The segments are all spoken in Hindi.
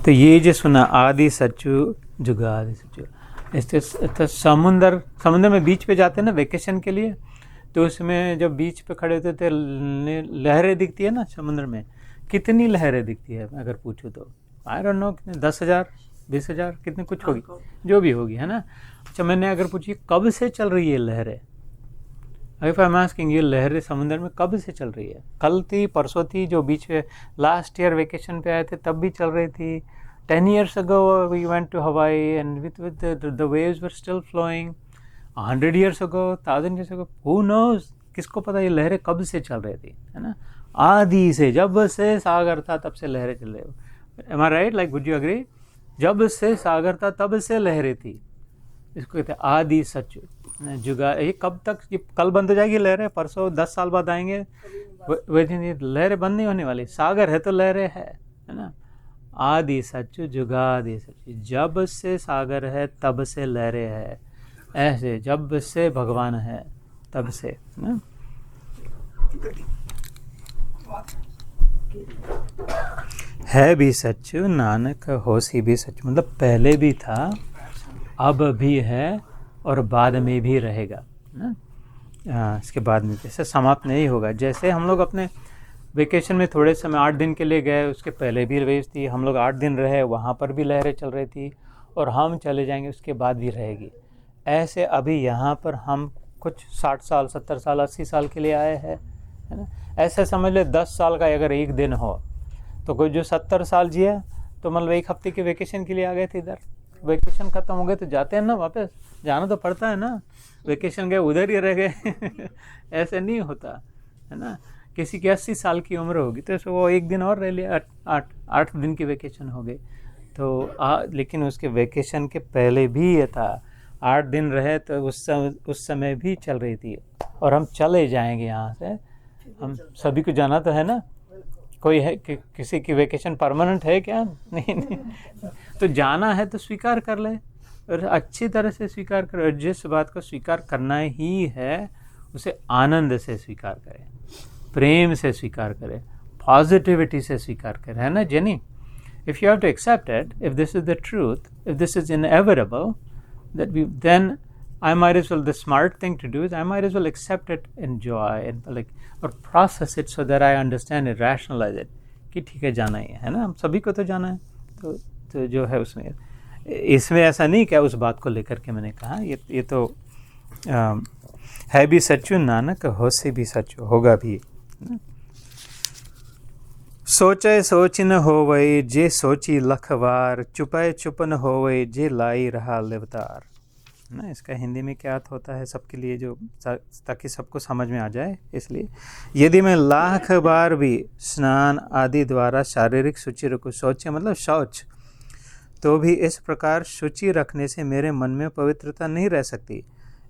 तो ये जो सुना आदि सच्चु जुगादि सच्चु, इससे तो समुंदर में बीच पे जाते हैं ना वेकेशन के लिए, तो उसमें जब बीच पे खड़े होते थे लहरें दिखती है ना समुद्र में, कितनी लहरें दिखती है अगर पूछो तो, आई डोंट नो कितने, 10,000 20,000 कितनी कुछ होगी, जो भी होगी, है ना। अच्छा, मैंने अगर पूछी कब से चल रही है लहरें, इफ आई एम आस्किंग, ये लहरें समुद्र में कब से चल रही है, कल थी, परसों थी, जो बीच में लास्ट ईयर वेकेशन पे आए थे तब भी चल रही थी, 10 years ago we went to Hawaii and with the waves were still flowing, 100 years ago, 1000 years ago, who knows, किसको पता ये लहरें कब से चल रही थी, है ना। आदि से, जब से सागर था तब से लहरें चल रही हो। Am I right? Like, would you agree? जब से सागर था तब से लहरें थी, इसको कहते हैं आदि सच जुगा। ये कब तक, ये कल बंद हो जाएगी लहरें, परसों 10 साल बाद आएंगे, वैसे लहरें बंद नहीं होने वाली, सागर है तो लहरें है ना। आदि सच जुगादि सच, जब से सागर है तब से लहरें है, ऐसे जब से भगवान है तब से ना। है भी सच नानक होसी भी सच, मतलब पहले भी था, अब भी है और बाद में भी रहेगा ना। इसके बाद में जैसे समाप्त नहीं होगा। जैसे हम लोग अपने वेकेशन में थोड़े समय 8 दिन के लिए गए, उसके पहले भी वेव्स थी, हम लोग 8 दिन रहे, वहाँ पर भी लहरें चल रही थी, और हम चले जाएंगे उसके बाद भी रहेगी। ऐसे अभी यहाँ पर हम कुछ 60 साल 70 साल 80 साल के लिए आए हैं, है ना। ऐसे समझ ले 10 साल का अगर एक दिन हो, तो कोई जो 70 साल जिया तो मतलब 1 हफ्ते के वेकेशन के लिए आ गए थे इधर, वेकेशन ख़त्म हो गए तो जाते हैं ना, वापस जाना तो पड़ता है ना, वेकेशन गए उधर ही रह गए ऐसे नहीं होता, है ना। किसी की 80 साल की उम्र होगी तो वो एक दिन और रह लिया, 8 दिन की वेकेशन हो गई तो लेकिन उसके वेकेशन के पहले भी ये था, 8 दिन रहे तो उस समय भी चल रही थी, और हम चले जाएंगे यहाँ से। हम सभी को जाना तो है ना, कोई है किसी की वेकेशन परमानेंट है क्या? नहीं तो जाना है तो स्वीकार कर ले, और अच्छी तरह से स्वीकार कर, जिस बात को स्वीकार करना ही है उसे आनंद से स्वीकार करें, प्रेम से स्वीकार करें, पॉजिटिविटी से स्वीकार करें, है ना Jenny. If you have to accept it, if this is the truth, if this is inevitable, that we then I might as well, the smart thing to do is I might as well accept it, enjoy and like, or process it so that I understand it, rationalize it कि ठीक है जाना ही है ना, हम सभी को तो जाना है, तो जो है उसमें इसमें ऐसा नहीं क्या उस बात को लेकर के मैंने कहा ये तो है भी सच्चू नानक होसे भी सच्चू होगा भी। सोचे सोच न होवै जे सोची लखवार, चुपाए चुप न होवै जे लाई रहा लिवतार ना। इसका हिंदी में क्या अर्थ होता है सबके लिए, जो ताकि सबको समझ में आ जाए, इसलिए यदि मैं लाख बार भी स्नान आदि द्वारा शारीरिक शुचि रखूँ, सोचे मतलब शौच, तो भी इस प्रकार शुचि रखने से मेरे मन में पवित्रता नहीं रह सकती।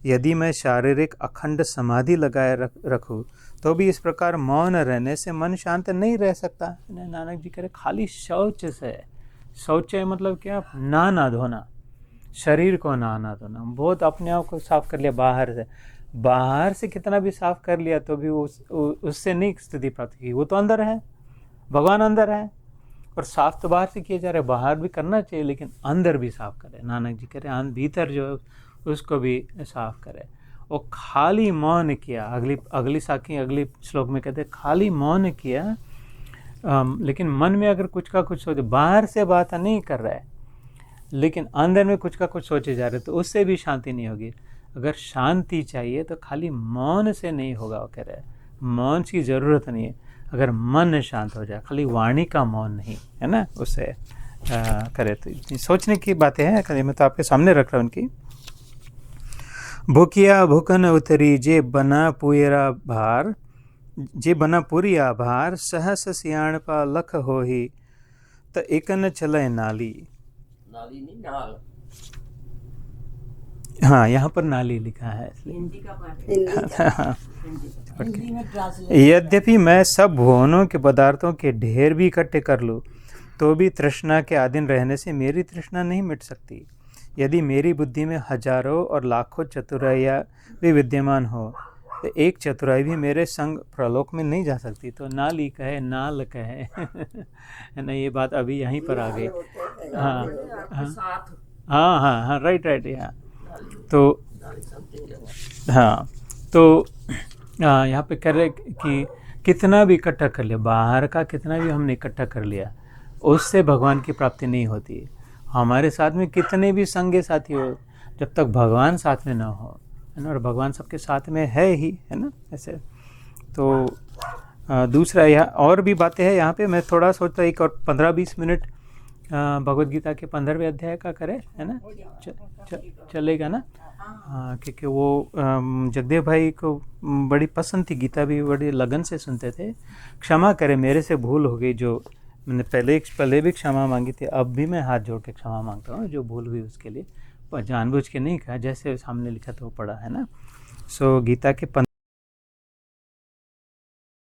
यदि मैं शारीरिक अखंड समाधि लगाए रखूँ तो भी इस प्रकार मौन रहने से मन शांत नहीं रह सकता। नानक जी कह रहे खाली शौच से, शौच मतलब क्या, नहाना धोना, शरीर को नहाना धोना, बहुत अपने आप को साफ कर लिया बाहर से कितना भी साफ कर लिया तो भी उससे नहीं स्थिति प्राप्त की, वो तो अंदर है, भगवान अंदर है, और साफ तो बाहर से किया जा रहा है, बाहर भी करना चाहिए लेकिन अंदर भी साफ करे। नानक जी कह रहे भीतर जो है उसको भी साफ करे। और खाली मौन किया, अगली साखी अगली श्लोक में कहते खाली मौन किया, लेकिन मन में अगर कुछ का कुछ सोचे, बाहर से बात नहीं कर रहा है लेकिन अंदर में कुछ का कुछ सोचे जा रहे, तो उससे भी शांति नहीं होगी। अगर शांति चाहिए तो खाली मौन से नहीं होगा, वो कह रहे मौन की ज़रूरत नहीं है, अगर मन शांत हो जाए, खाली वाणी का मौन नहीं, है ना, उससे करे। तो इतनी सोचने की बातें हैं, कभी मैं तो आपके सामने रख रहा हूँ उनकी। भूकिया भूखन उतरी जे बना पुएरा भार, जे बना पुरिया भार, सहस सियाण पा लख होही, तो एकन चले नाली नहीं नाल। हाँ, यहाँ पर नाली लिखा है यद्यपि मैं सब भुवनों के पदार्थों के ढेर भी इकट्ठे कर लूँ तो भी तृष्णा के अधीन रहने से मेरी तृष्णा नहीं मिट सकती। यदि मेरी बुद्धि में हजारों और लाखों चतुराइयाँ भी विद्यमान हो तो एक चतुराई भी मेरे संग प्रलोक में नहीं जा सकती। तो नाली कहे नाल कहे है ना, ये बात अभी यहीं पर आ गई। हाँ आपके साथ हाँ हाँ हाँ, राइट राइट, हाँ। तो हाँ, तो यहाँ पे कह रहे कि कितना भी इकट्ठा कर लिया, बाहर का कितना भी हमने इकट्ठा कर लिया, उससे भगवान की प्राप्ति नहीं होती है। हमारे साथ में कितने भी संगी साथी हो, जब तक भगवान साथ में ना हो, है ना, और भगवान सबके साथ में है ही, है ना, ऐसे। तो दूसरा यहाँ और भी बातें हैं। यहाँ पे मैं थोड़ा सोचता एक और 15-20 मिनट भगवद गीता के 15वें अध्याय का करें, है ना, चलेगा ना? हाँ, क्योंकि वो जगदेव भाई को बड़ी पसंद थी गीता, भी बड़ी लगन से सुनते थे। क्षमा करें, मेरे से भूल हो गई, जो मैंने पहले भी क्षमा मांगी थी, अब भी मैं हाथ जोड़ के क्षमा मांगता हूँ, जो भूल हुई उसके लिए। जानबूझ के नहीं कहा, जैसे सामने लिखा था वो पढ़ा, है ना। सो गीता के